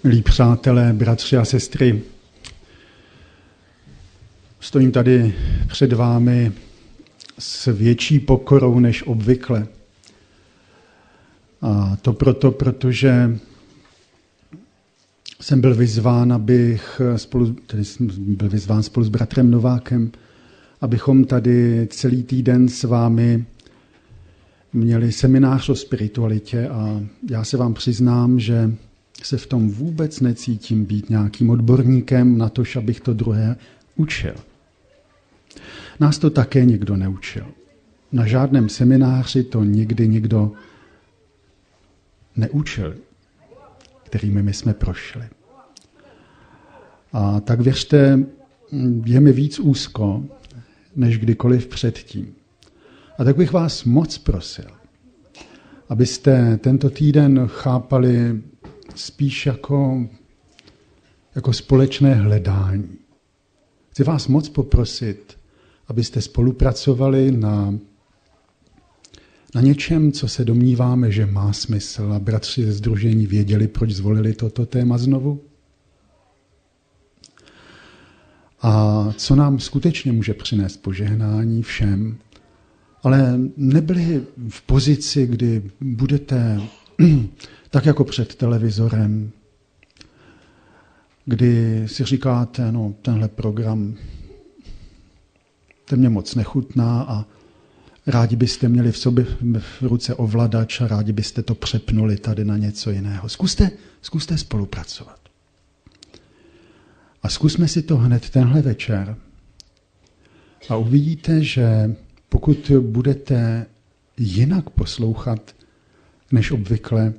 Milí přátelé, bratři a sestry, stojím tady před vámi s větší pokorou než obvykle. A to proto, protože jsem byl vyzván, spolu s bratrem Novákem, abychom tady celý týden s vámi měli seminář o spiritualitě a já se vám přiznám, že se v tom vůbec necítím být nějakým odborníkem na to, abych to druhé učil. Nás to také nikdo neučil. Na žádném semináři to nikdy nikdo neučil, kterými my jsme prošli. A tak věřte, je mi víc úzko, než kdykoliv předtím. A tak bych vás moc prosil, abyste tento týden chápali spíš jako společné hledání. Chci vás moc poprosit, abyste spolupracovali na něčem, co se domníváme, že má smysl. A bratři ze sdružení věděli, proč zvolili toto téma znovu. A co nám skutečně může přinést požehnání všem, ale nebyli v pozici, kdy budete tak jako před televizorem, kdy si říkáte, no tenhle program, ten mě moc nechutná a rádi byste měli v ruce ovladač a rádi byste to přepnuli tady na něco jiného. Zkuste spolupracovat. A zkusme si to hned tenhle večer a uvidíte, že pokud budete jinak poslouchat než obvykle,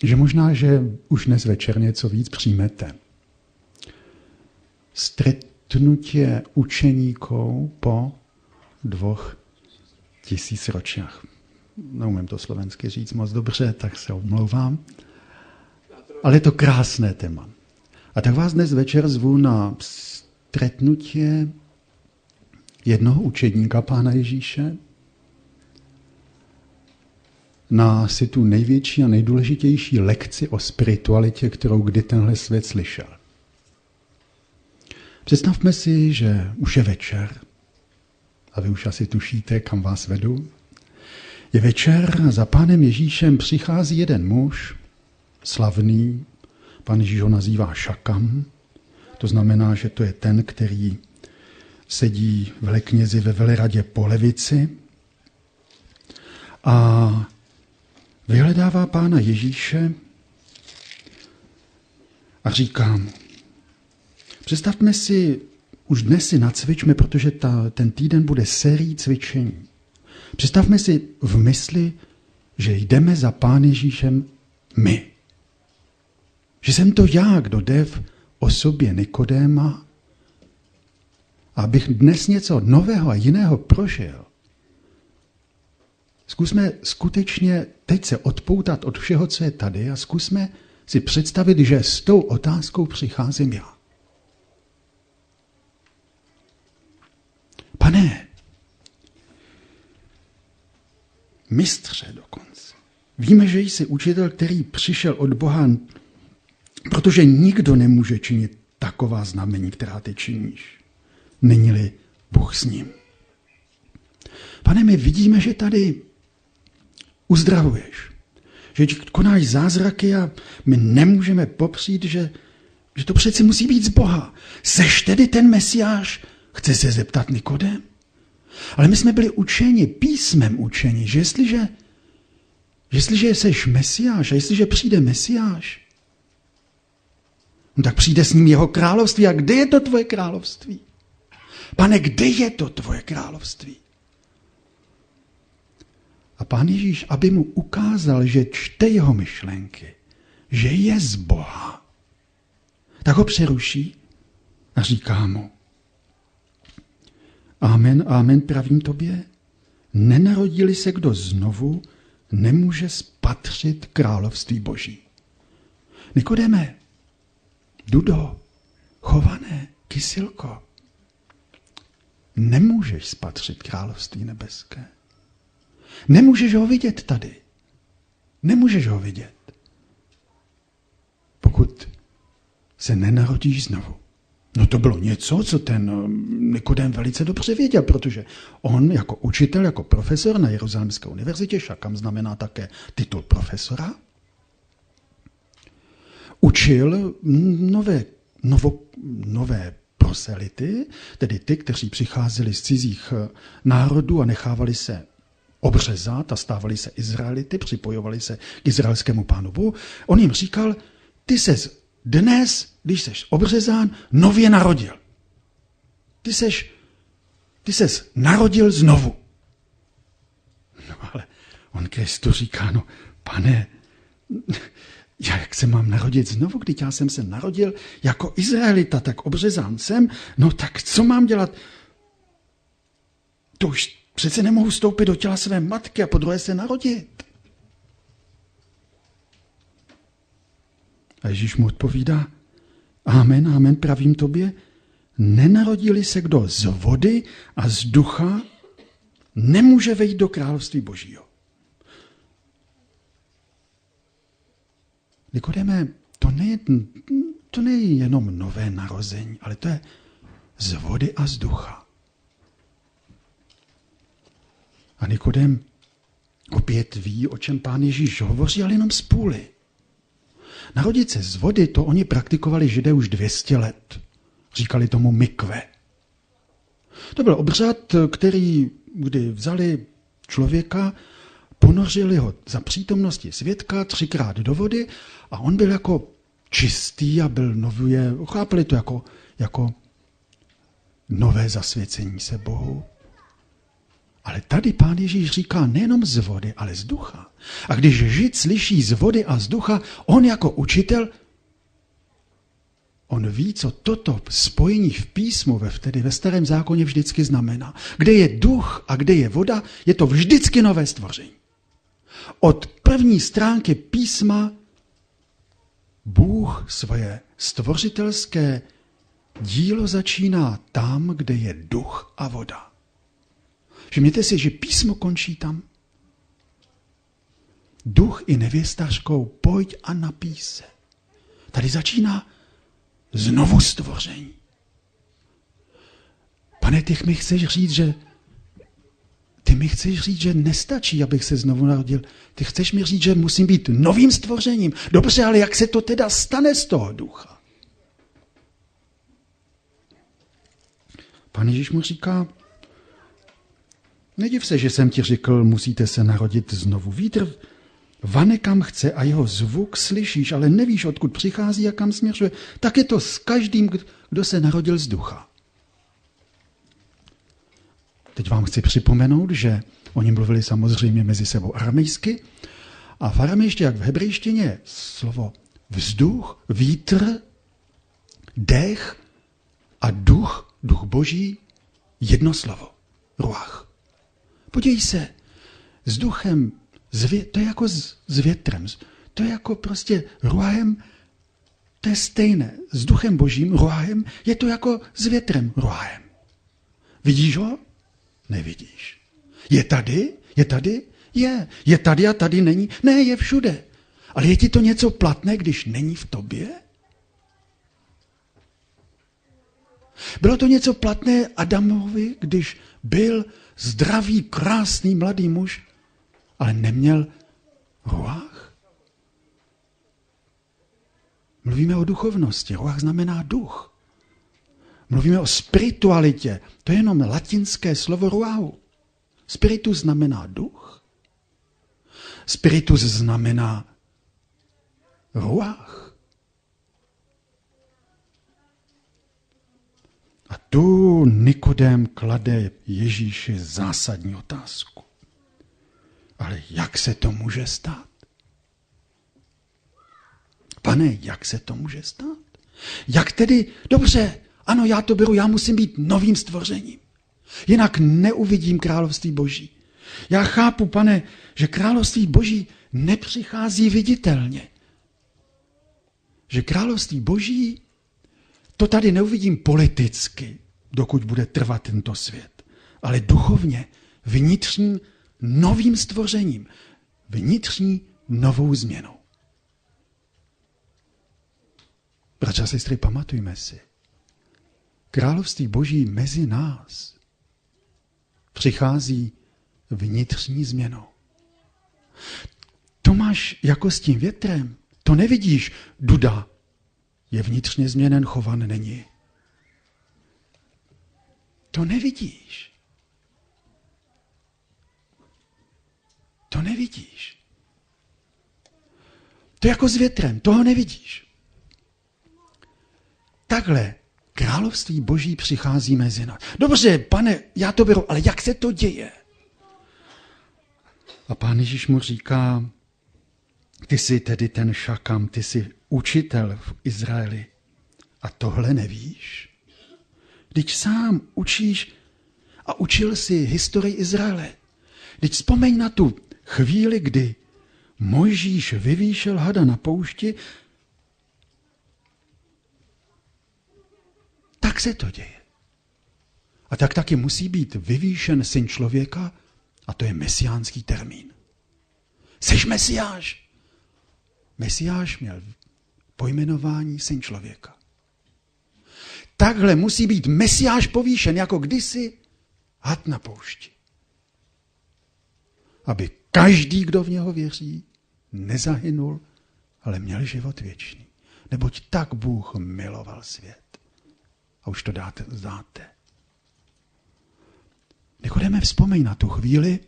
že možná, že už dnes večer něco víc přijmete. Stretnutě učeníků po 2000 ročích. Neumím to slovensky říct moc dobře, tak se omlouvám. Ale je to krásné téma. A tak vás dnes večer zvu na stretnutě jednoho učedníka Pána Ježíše, na si tu největší a nejdůležitější lekci o spiritualitě, kterou kdy tenhle svět slyšel. Představme si, že už je večer a vy už asi tušíte, kam vás vedu. Je večer a za Pánem Ježíšem přichází jeden muž, slavný, Pán Ježíš ho nazývá Šakam, to znamená, že to je ten, který sedí veleknězi ve veleradě po levici a vyhledává Pána Ježíše a říká mu, představme si, už dnes si nacvičme, protože ten týden bude sérií cvičení. Představme si v mysli, že jdeme za Pánem Ježíšem my. Že jsem to já, kdo jde v osobě Nikodéma, abych dnes něco nového a jiného prožil. Zkusme skutečně teď se odpoutat od všeho, co je tady a zkusme si představit, že s tou otázkou přicházím já. Pane, mistře dokonce, víme, že jsi učitel, který přišel od Boha, protože nikdo nemůže činit taková znamení, která ty činíš. Není-li Bůh s ním. Pane, my vidíme, že tady uzdravuješ, že konáš zázraky a my nemůžeme popřít, že to přeci musí být z Boha. Seš tedy ten Mesiáš? Chce se zeptat Nikodém. Ale my jsme byli učeni, písmem učeni, že jestliže seš Mesiáš a jestliže přijde Mesiáš, no tak přijde s ním jeho království. A kde je to tvoje království? Pane, kde je to tvoje království? A Pán Ježíš, aby mu ukázal, že čte jeho myšlenky, že je z Boha, tak ho přeruší a říká mu, amen, amen, pravím tobě, nenarodili se kdo znovu, nemůže spatřit království Boží. Nikodeme, Dudo, Chované, Kysilko, nemůžeš spatřit království nebeské. Nemůžeš ho vidět tady. Nemůžeš ho vidět. dokud se nenarodíš znovu. No to bylo něco, co ten Nikodém velice dobře věděl, protože on jako učitel, jako profesor na Jeruzalémské univerzitě, šakam znamená také titul profesora, učil nové proselity, tedy ty, kteří přicházeli z cizích národů a nechávali se obřezat a stávali se Izraelity, připojovali se k izraelskému Pánu Bohu. On jim říkal, ty ses dnes, když seš obřezán, nově narodil. Ty ses narodil znovu. No ale on Kristu říká, no pane, jak se mám narodit znovu, když já jsem se narodil jako Izraelita, tak obřezán jsem, no tak co mám dělat? To už přece nemohu vstoupit do těla své matky a podruhé se narodit. A Ježíš mu odpovídá, amen, amen, pravím tobě, nenarodili se kdo z vody a z ducha, nemůže vejít do království Božího. Nikodeme, to není jenom nové narození, ale to je z vody a z ducha. A Nikodem opět ví, o čem Pán Ježíš hovoří, ale jenom z půly. Narodit se z vody, to oni praktikovali Židé už 200 let. Říkali tomu mikve. To byl obřad, kdy vzali člověka, ponořili ho za přítomnosti svědka 3krát do vody a on byl jako čistý a byl nově, chápali to jako nové zasvěcení se Bohu. Ale tady Pán Ježíš říká nejenom z vody, ale z ducha. A když Žid slyší z vody a z ducha, on jako učitel, on ví, co toto spojení v písmu, tedy ve Starém zákoně vždycky znamená. Kde je duch a kde je voda, je to vždycky nové stvoření. Od první stránky písma Bůh svoje stvořitelské dílo začíná tam, kde je duch a voda. Všimněte si, že písmo končí tam. Duch i nevěstařkou, pojď a napij se. Tady začíná znovu stvoření. Pane, ty mi chceš říct, že nestačí, abych se znovu narodil. Ty chceš mi říct, že musím být novým stvořením. Dobře, ale jak se to teda stane z toho ducha? Pan Ježíš mu říká, nediv se, že jsem ti řekl, musíte se narodit znovu. Vítr vane kam chce a jeho zvuk slyšíš, ale nevíš, odkud přichází a kam směřuje. Tak je to s každým, kdo se narodil z ducha. Teď vám chci připomenout, že oni mluvili samozřejmě mezi sebou aramejsky a v aramejště, jak v hebrejštině, je slovo vzduch, vítr, dech a duch boží, jedno slovo, ruach. Podívej se, s duchem, to je jako s větrem, to je jako prostě ruahem, to je stejné. S duchem božím, ruahem, je to jako s větrem, ruahem. Vidíš ho? Nevidíš. Je tady? Je tady? Je. Je tady a tady není? Ne, je všude. Ale je ti to něco platné, když není v tobě? Bylo to něco platné Adamovi, když byl zdravý, krásný mladý muž, ale neměl ruach? Mluvíme o duchovnosti. Ruach znamená duch. Mluvíme o spiritualitě. To je jenom latinské slovo ruahu. Spiritus znamená duch. Spiritus znamená ruach. A tu Nikodém klade Ježíši zásadní otázku. Ale jak se to může stát? Pane, jak se to může stát? Jak tedy, dobře, ano, já to beru, já musím být novým stvořením. Jinak neuvidím království Boží. Já chápu, Pane, že království Boží nepřichází viditelně. Že království Boží, to tady neuvidím politicky, dokud bude trvat tento svět, ale duchovně, vnitřním novým stvořením, vnitřní novou změnou. Bratři a sestry, pamatujme si. Království Boží mezi nás přichází vnitřní změnou. To máš jako s tím větrem. To nevidíš, Duda je vnitřně změněn, Chovan není. To nevidíš. To nevidíš. To je jako s větrem, toho nevidíš. Takhle království Boží přichází mezi nás. Dobře, Pane, já to beru, ale jak se to děje? A Pán Ježíš mu říká, ty jsi tedy ten Šakam, ty jsi učitel v Izraeli a tohle nevíš? Vždyť sám učíš a učil si historii Izraele. Vždyť vzpomeň na tu chvíli, kdy Mojžíš vyvýšel hada na poušti, tak se to děje. A tak taky musí být vyvýšen syn člověka, a to je mesiánský termín. Seš Mesiáš. Mesiáš měl pojmenování syn člověka. Takhle musí být Mesiáš povýšen, jako kdysi had na poušti. Aby každý, kdo v něho věří, nezahynul, ale měl život věčný. Neboť tak Bůh miloval svět. A už to znáte. Nikodeme, vzpomeň na tu chvíli,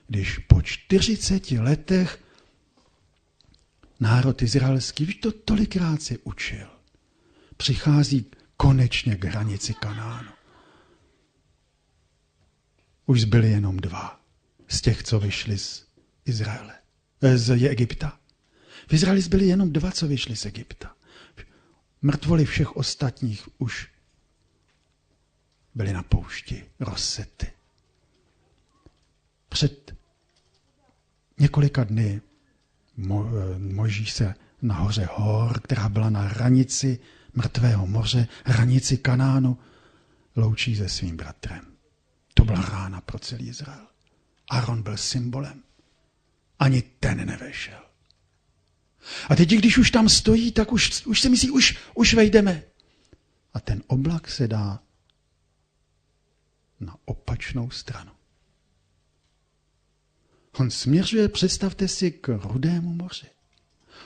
když po 40 letech národ izraelský, už to tolikrát si učil, přichází konečně k hranici Kanánu. Už zbyli jenom 2 z těch, co vyšli z Izraele, z Egypta. V Izraeli zbyli jenom 2, co vyšli z Egypta. Mrtvoly všech ostatních už byli na poušti, rozsety. Před několika dny Mojžíš se na hoře Hor, která byla na hranici Mrtvého moře, hranici Kanánu, loučí se svým bratrem. To byla rána pro celý Izrael. Aaron byl symbolem. Ani ten nevešel. A teď, když už tam stojí, tak už se myslí, už vejdeme. A ten oblak se dá na opačnou stranu. On směřuje, představte si, k Rudému moři.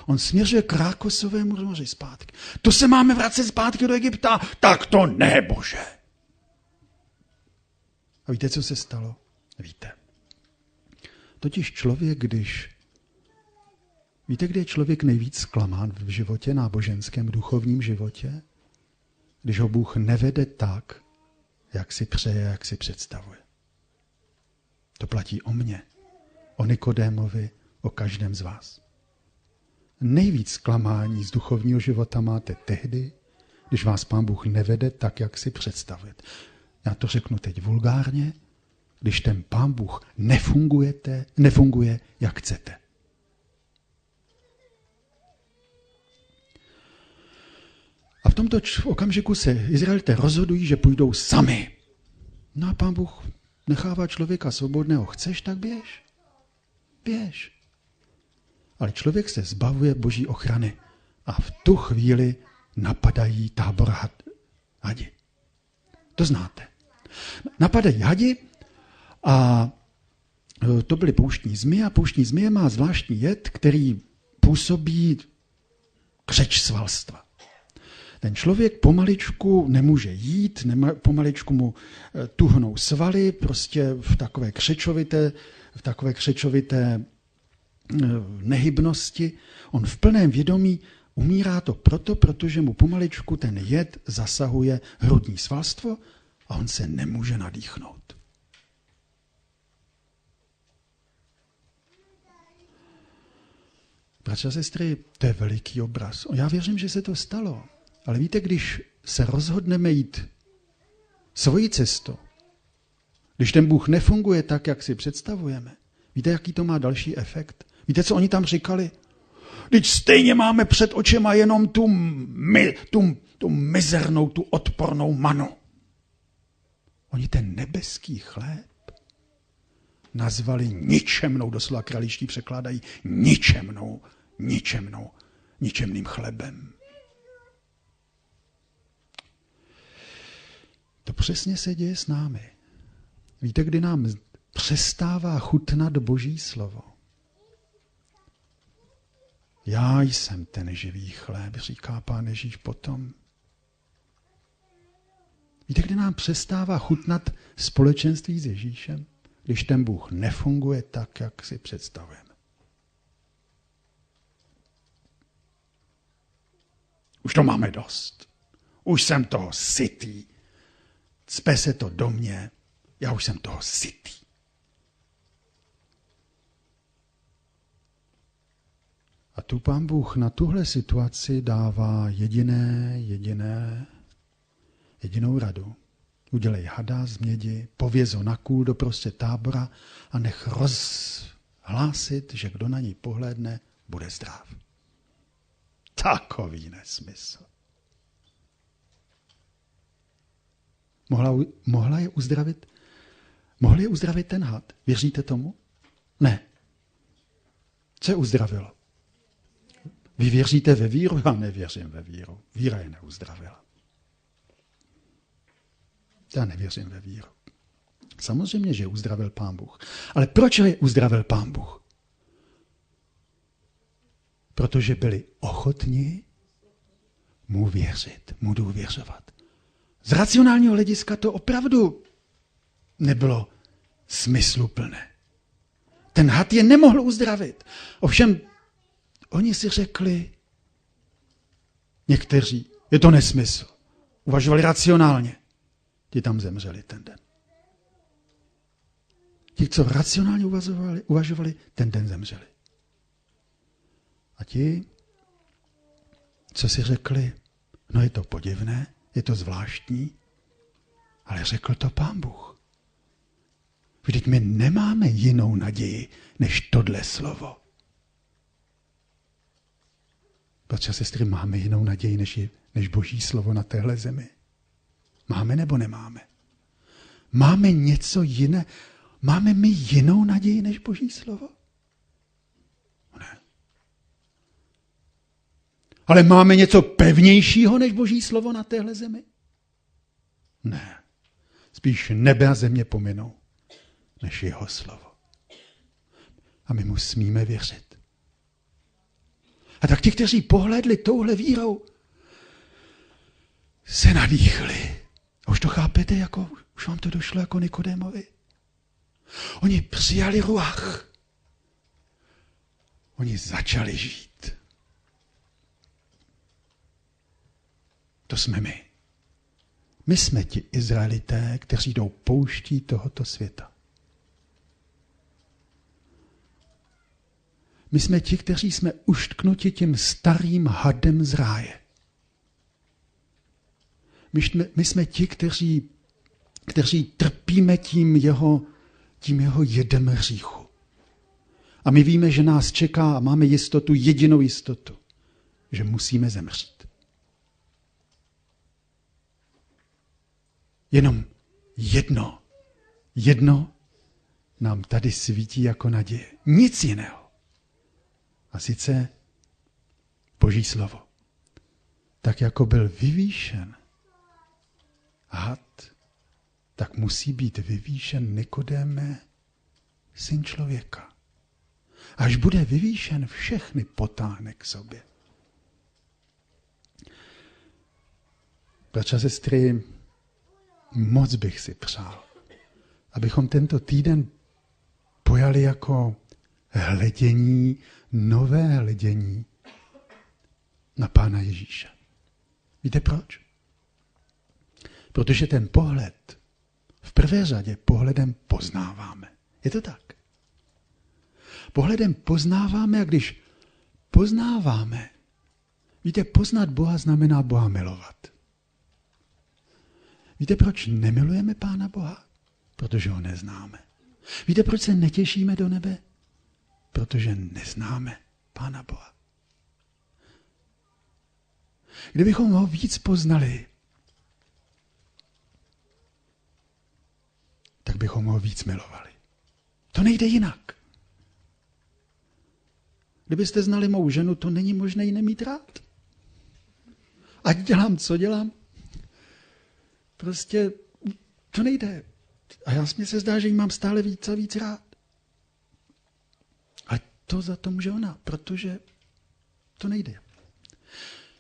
On směřuje k Rákosovému moři zpátky. To se máme vracet zpátky do Egypta? Tak to ne, Bože. A víte, co se stalo? Víte. Totiž člověk, víte, kde je člověk nejvíc zklamán v životě, náboženském, duchovním životě? Když ho Bůh nevede tak, jak si přeje, jak si představuje. To platí o mně, o Nikodémovi, o každém z vás. Nejvíc zklamání z duchovního života máte tehdy, když vás Pán Bůh nevede tak, jak si představujete. Já to řeknu teď vulgárně, když ten Pán Bůh nefunguje, jak chcete. A v tomto okamžiku se Izraelité rozhodují, že půjdou sami. No a Pán Bůh nechává člověka svobodného. Chceš, tak běž. Běž. Ale člověk se zbavuje Boží ochrany a v tu chvíli napadají tábor hadi. To znáte. Napadají hadi a to byly pouštní zmije a pouštní zmije má zvláštní jed, který působí křeč svalstva. Ten člověk pomaličku nemůže jít, pomaličku mu tuhnou svaly, prostě v takové křečovité nehybnosti. On v plném vědomí umírá to protože mu pomaličku ten jed zasahuje hrudní svalstvo a on se nemůže nadýchnout. Bratři a sestry, to je veliký obraz. Já věřím, že se to stalo. Ale víte, když se rozhodneme jít svojí cestou, když ten Bůh nefunguje tak, jak si představujeme, víte, jaký to má další efekt? Víte, co oni tam říkali? Teď stejně máme před očima jenom tu mizernou, tu odpornou manu. Oni ten nebeský chléb nazvali ničemnou, doslova kraličtí překládají ničemným chlebem. To přesně se děje s námi. Víte, kdy nám přestává chutnat Boží slovo? Já jsem ten živý chléb, říká Pán Ježíš potom. Víte, kdy nám přestává chutnat společenství s Ježíšem? Když ten Bůh nefunguje tak, jak si představujeme. Už to máme dost. Už jsem toho sytý. Cpe se to do mě. Já už jsem toho sytý. A tu Pán Bůh na tuhle situaci dává jedinou radu. Udělej hada z mědi, pověz ho na kůl do prostě tábora a nech rozhlásit, že kdo na něj pohlédne, bude zdrav. Takový nesmysl. Mohl je uzdravit ten had? Věříte tomu? Ne. Co je uzdravilo? Vy věříte ve víru? Já nevěřím ve víru. Víra je neuzdravila. Já nevěřím ve víru. Samozřejmě, že je uzdravil Pán Bůh. Ale proč je uzdravil Pán Bůh? Protože byli ochotni mu věřit, mu důvěřovat. Z racionálního hlediska to opravdu nebylo smysluplné. Ten had je nemohl uzdravit. Ovšem, oni si řekli, někteří, je to nesmysl. Uvažovali racionálně. Ti tam zemřeli ten den. Ti, co racionálně uvažovali, ten den zemřeli. A ti, co si řekli, no je to podivné, je to zvláštní, ale řekl to Pán Bůh. Vždyť my nemáme jinou naději, než tohle slovo. Bratři a sestry, máme jinou naději, než Boží slovo na téhle zemi. Máme nebo nemáme? Máme něco jiné? Máme my jinou naději, než Boží slovo? Ne. Ale máme něco pevnějšího, než Boží slovo na téhle zemi? Ne. Spíš nebe a země pominou, než jeho slovo. A my mu smíme věřit. A tak ti, kteří pohlédli touhle vírou, se nadýchli. A už to chápete, už vám to došlo jako Nikodémovi. Oni přijali ruach. Oni začali žít. To jsme my. My jsme ti Izraelité, kteří jdou pouští tohoto světa. My jsme ti, kteří jsme uštknuti tím starým hadem z ráje. My jsme ti, kteří trpíme tím jeho jedem hříchu. A my víme, že nás čeká a máme jistotu, jedinou jistotu, že musíme zemřít. Jenom jedno nám tady svítí jako naděje. Nic jiného. A sice Boží slovo. Tak jako byl vyvýšen had, tak musí být vyvýšen Nikodéme, syn člověka. Až bude vyvýšen, všechny potáhne k sobě. Bratři a sestry, moc bych si přál, abychom tento týden pojali jako hledění, nové hledění na Pána Ježíše. Víte proč? Protože ten pohled v prvé řadě pohledem poznáváme. Je to tak? Pohledem poznáváme a když poznáváme, víte, poznat Boha znamená Boha milovat. Víte, proč nemilujeme Pána Boha? Protože ho neznáme. Víte, proč se netěšíme do nebe? Protože neznáme Pána Boha. Kdybychom ho víc poznali, tak bychom ho víc milovali. To nejde jinak. Kdybyste znali mou ženu, to není možné ji nemít rád. Ať dělám, co dělám. Prostě To nejde. A mně se zdá, že jí mám stále víc a víc rád. A to za to může ona, protože to nejde.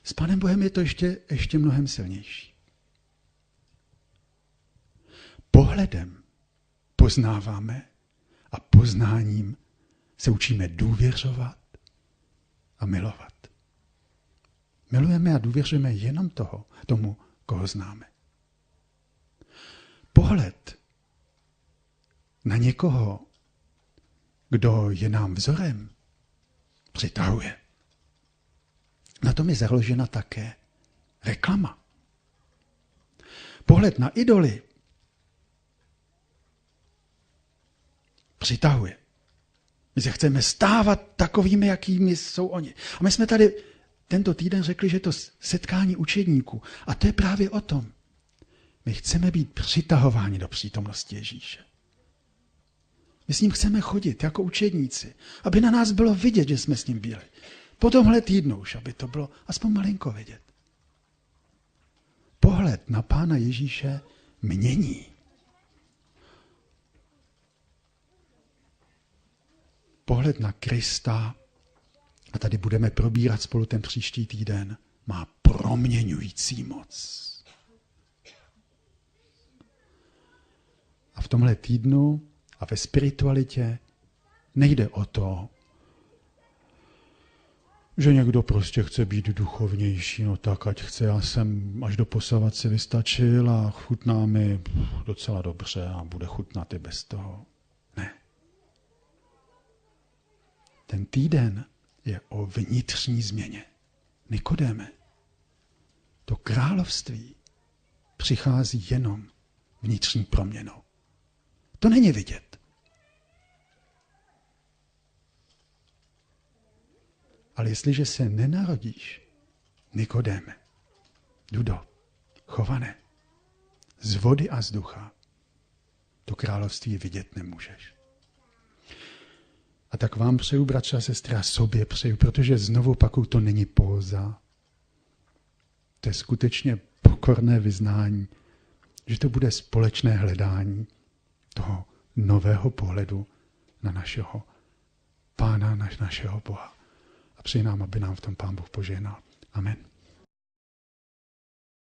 S Pánem Bohem je to ještě mnohem silnější. Pohledem poznáváme a poznáním se učíme důvěřovat a milovat. Milujeme a důvěřujeme jenom tomu, koho známe. Pohled na někoho, kdo je nám vzorem, přitahuje. Na tom je založena také reklama. Pohled na idoly přitahuje. My se chceme stávat takovými, jakými jsou oni. A my jsme tady tento týden řekli, že to setkání učedníků. A to je právě o tom. My chceme být přitahováni do přítomnosti Ježíše. My s ním chceme chodit jako učedníci, aby na nás bylo vidět, že jsme s ním byli. Po tomhle týdnu už, aby to bylo aspoň malinko vidět. Pohled na Pána Ježíše mění. Pohled na Krista, a tady budeme probírat spolu ten příští týden, má proměňující moc. A v tomhle týdnu a ve spiritualitě nejde o to, že někdo prostě chce být duchovnější, no tak ať chce, já jsem až doposavat si vystačil a chutná mi docela dobře a bude chutnat i bez toho. Ne. Ten týden je o vnitřní změně. Nikodéme, to království přichází jenom vnitřní proměnou. To není vidět. Ale jestliže se nenarodíš, Nikodéme, Dudo, Chované, z vody a z ducha, to království vidět nemůžeš. A tak vám přeju, bratři a sestry, a sobě přeju, protože znovu opakuju, to není póza. To je skutečně pokorné vyznání, že to bude společné hledání toho nového pohledu na našeho Pána, našeho Boha. A přeji nám, aby nám v tom Pán Bůh požehnal. Amen.